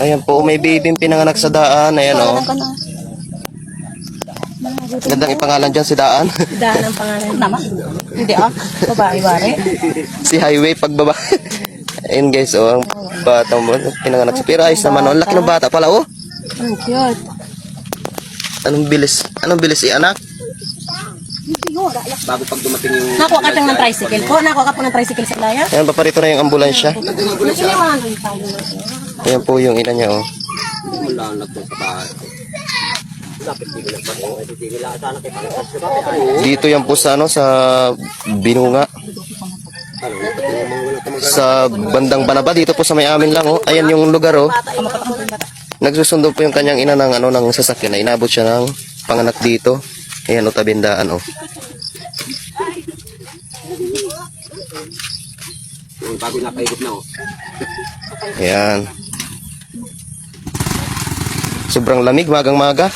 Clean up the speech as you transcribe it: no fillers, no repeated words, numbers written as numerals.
Ayan po, may baby pinanganak sa daan. Ayan o. Gandang ipangalan dyan si Daan. Daan ang pangalan naman. Hindi babae wari. Si Highway pagbaba. Ayun guys, ang bata mo pinanganak sa. Pero ayos naman, ang laki ng bata pala Ang cute. Anong bilis i-anak? Bago pag dumating yung... Nakuha ka ng tricycle po? Nakuha ka po ng tricycle sa Laya? Ayan, paparito na yung ambulansya. Ayan po yung ina niya Dito yan po sa sa Binunga. Sa bandang Banaba, dito po sa may amin lang Ayan yung lugar Nagsusundo po yung kanyang ina ng ng sasakyan na inabot siya ng panganak dito. Ayan tabindaan Bago napaigit na Ayan. Sobrang lamig, magang-maga.